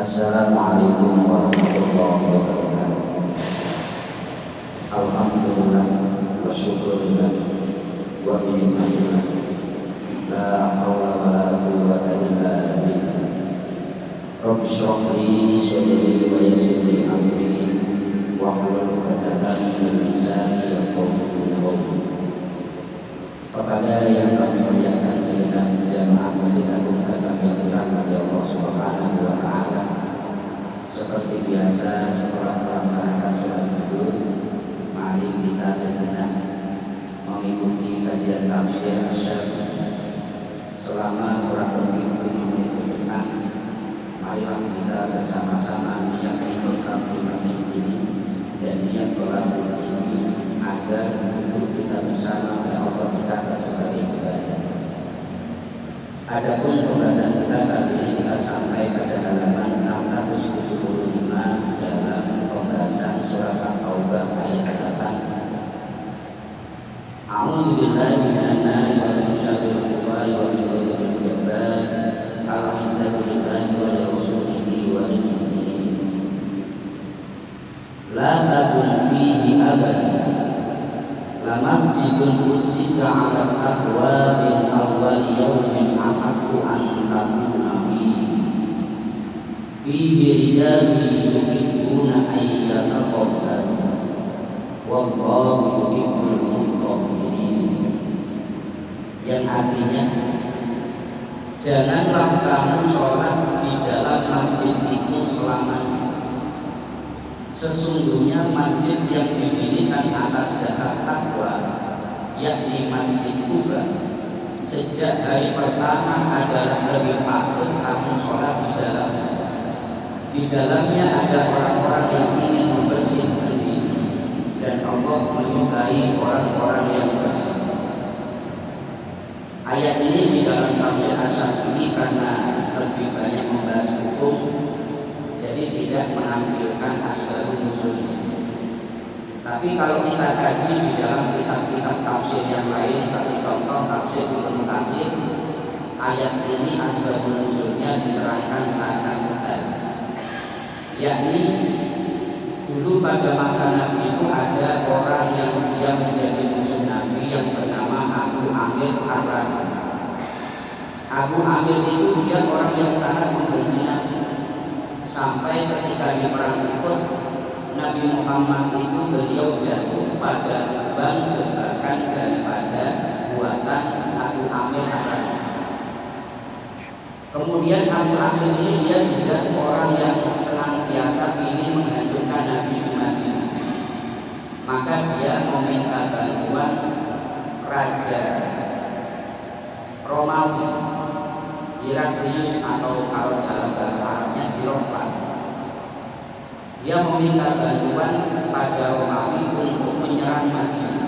Assalamualaikum warahmatullahi wabarakatuh. Alhamdulillah wa syukurillah wa binikmatillah. La hawla wa la quwwata illa billah. Rabbi shrah li sadri wa yassir li amri wahlul 'uqdatam min lisani yafqahu qawli. Kepada yang kami muliakan sedang jamaah Masjid Agung Kami yang dirahmati Allah Subhanahu wa taala. Seperti biasa setelah melaksanakan sholat zuhur, mari kita sejenak mengikuti kajian tafsir Asy-Syafi'i selama kurang lebih 7 menit ke depan. Marilah kita bersama-sama niat berkah di masjid ini dan niat berlaku ini agar untuk kita bersama oleh Allah dicatat sebagai ibadah. Adapun pembahasan kita kali ini kita sampai pada halaman 675 dalam pembahasan surat At-Taubah ayat 8. A'udzu billahi minan nari wa min syarril kufari wa min ghadhabil jabbar. Al-izzatu lillahi wa li rasulihi wa lil mu'minin. La takun fihi abadan. La masjidun ussisa 'ala taqwa min awwal yawmin ahaqqu an takuna fihi rijalun yuhibbuna an yatatahharu wallahu yuhibbul mutahhirin. Yang artinya, janganlah kamu sholat di dalam masjid itu selamanya. Sesungguhnya masjid yang didirikan atas dasar takwa, yakni Masjid Quba, sejak hari pertama adalah lebih patut kamu sholat di dalamnya. Di dalamnya ada orang-orang yang ingin membersihkan diri, dan Allah menyukai orang-orang yang bersih. Ayat ini di dalam tafsir Asy-Syafi'i karena lebih banyak membahas hukum, jadi tidak menampilkan asbabun nuzulnya. Tapi kalau kita kaji di dalam kitab-kitab tafsir yang lain, satu contoh tafsir Ibnu Katsir, ayat ini asbabun nuzulnya diterangkan sangat detail. Yakni dulu pada masa Nabi itu ada orang yang dia menjadi musuh Nabi yang bernama Abu Amir Ar-Rahim. Abu Amir itu dia orang yang sangat membenci Nabi. Sampai ketika di perang Uhud, Nabi Muhammad itu beliau jatuh pada lubang jebakan daripada buatan Abu Amir Ar-Rahim. Kemudian Abu Amir ini dia juga orang yang senantiasa ingin menghancurkan Nabi di Madinah. Maka dia meminta bantuan Raja Romawi Heraklius, atau kalau dalam bahasa Arabnya Hiroklan. Dia meminta bantuan pada Romawi untuk menyerang Madinah.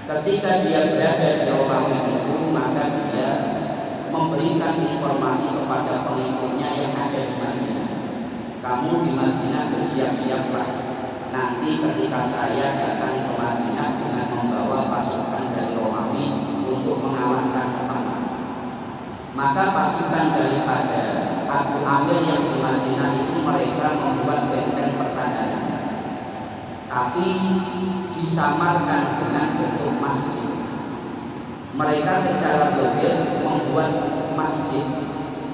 Ketika dia berada di Romawi itu, maka dia memberikan informasi kepada pengikutnya yang ada di Madinah. Kamu di Madinah bersiap-siaplah. Nanti ketika saya datang ke Madinah dengan membawa pasukan dari Romawi untuk mengalahkan Muhammad, maka pasukan daripada Abu Amir yang di Madinah itu mereka membuat benteng pertahanan, tapi disamarkan dengan bentuk masjid. Mereka secara zahir membuat masjid,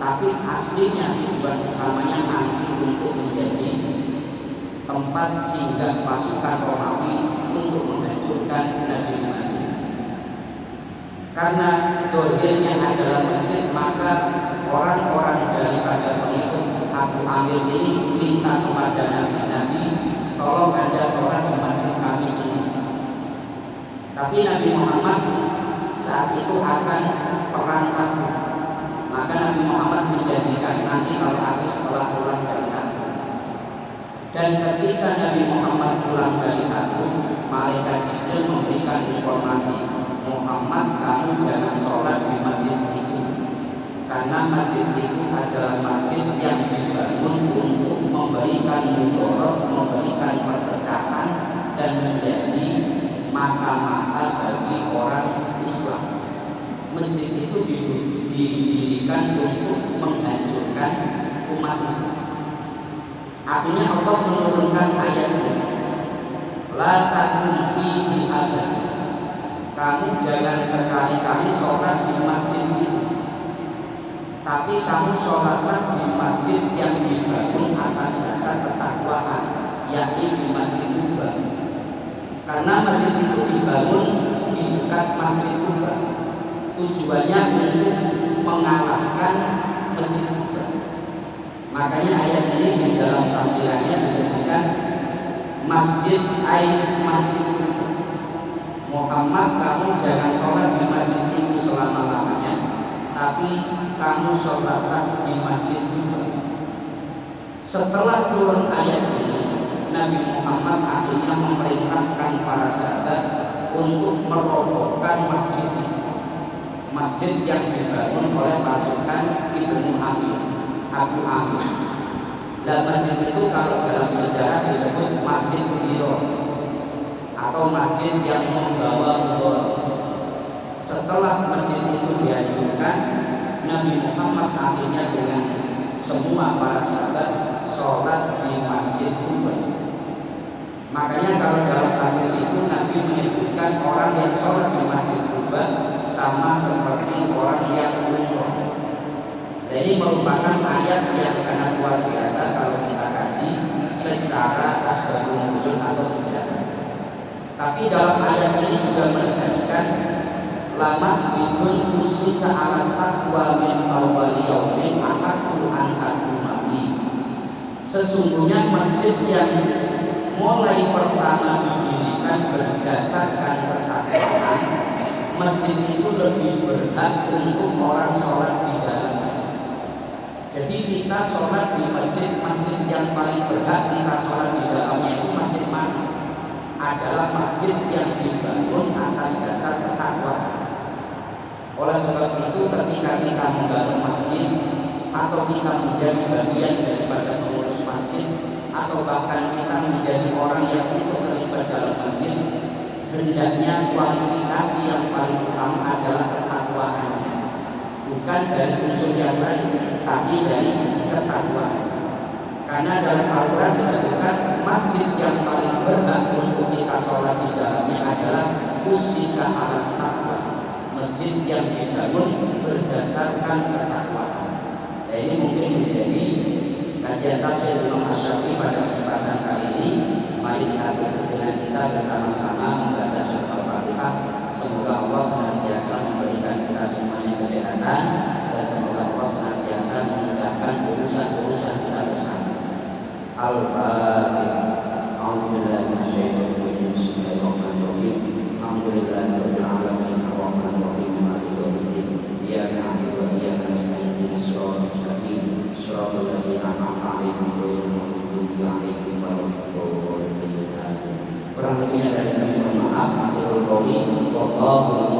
tapi aslinya tujuan utamanya nanti untuk menjadi tempat singgah pasukan Romawi untuk menghancurkan Nabi Muhammad. Karena zahirnya adalah masjid, maka orang-orang daripada pengikut Abu Amir ini minta kepada Nabi, tolong Anda sholat di masjid kami ini. Tapi Nabi Muhammad saat itu akan perang Tabuk. Maka Nabi Muhammad menjanjikan, nanti kalau aku setelah pulang dari Tabuk. Dan ketika Nabi Muhammad pulang dari Tabuk, malaikat Jibril memberikan informasi, Muhammad, kamu jangan sholat di masjid itu, karena masjid itu adalah masjid yang dibangun untuk memberikan mudarat, memberikan perpecahan, dan menjadi mata-mata bagi orang Islam. Masjid itu didirikan untuk menghancurkan umat Islam. Akhirnya Allah menurunkan ayat ini, la takun fihi abad. Kamu jangan sekali-kali sholat di masjid itu, tapi kamu sholatlah di masjid yang dibangun atas dasar ketakwaan, yakni di Masjid Kuba. Karena masjid itu dibangun di dekat Masjid Kuba, tujuannya untuk mengalahkan Masjid Kuba. Makanya ayat ini di dalam tafsirannya disebutkan masjid masjid Kuba. Muhammad, kamu jangan sholat di masjid itu selama-lamanya, tapi kamu sholatlah di Masjid Kuba. Setelah turun ayat ini, Nabi Muhammad akhirnya memerintahkan para sahabat untuk merobohkan masjid itu. Masjid yang dibangun oleh pasukan Ibnu Abu Amir. Dan masjid itu kalau dalam sejarah disebut Masjid Biro atau masjid yang membawa mudor. Setelah masjid itu dihancurkan, Nabi Muhammad akhirnya dengan semua para sahabat sholat di Masjid Kuba. Makanya kalau dalam hadis itu Nabi menyebutkan orang yang sholat di Masjid Kuba sama seperti orang yang umroh. Dan ini merupakan ayat yang sangat luar biasa kalau kita kaji secara asbabun nuzul atau sejarah. Tapi dalam ayat ini juga menegaskan la masjidun ussisa 'ala taqwa min awwal yaumin ahaqqu an taquma fi. Sesungguhnya masjid yang mulai pertama didirikan berdasarkan ketakwaan, masjid itu lebih berhak untuk orang sholat di dalamnya. Jadi kita sholat di masjid yang paling berhak kita sholat di dalamnya itu masjid mana? Adalah masjid yang dibangun atas dasar ketakwaan. Oleh sebab itu ketika kita membangun masjid atau kita menjadi bagian daripada pengurus masjid atau bahkan kita menjadi orang yang ikut terlibat dalam masjid, hendaknya kualifikasi yang paling utama adalah ketakwaannya, bukan dari unsur yang lain, tapi dari ketakwaan. Karena dalam Al-Quran disebutkan masjid yang paling berhak untuk kita sholat di dalamnya adalah ussisa 'ala taqwa, masjid yang dibangun berdasarkan ketakwaan. Nah, ini mungkin menjadi kajian tafsir Imam Asy-Syafi'i pada kesempatan kali ini. Mari kita tutup dengan kita bersama-sama membaca surah Al-Fatihah. Semoga Allah senantiasa memberikan kita semuanya kesehatan dan semoga Allah senantiasa memudahkan urusan-urusan kita bersama. Al-Fatihah. A'udzubillahi minasyaitonir rajim. Bismillahirrahmanirrahim. Alhamdulillahirabbil alamin arrahmanir rahim maliki yaumiddin. Iyyaka na'budu wa iyyaka nasta'in ihdinas siratal mustaqim siratal ladzina an'amta 'alaihim ghairil maghdubi 'alaihim waladdallin. Kurang lebihnya dari kami mohon maaf. Akhirul qauli wallahu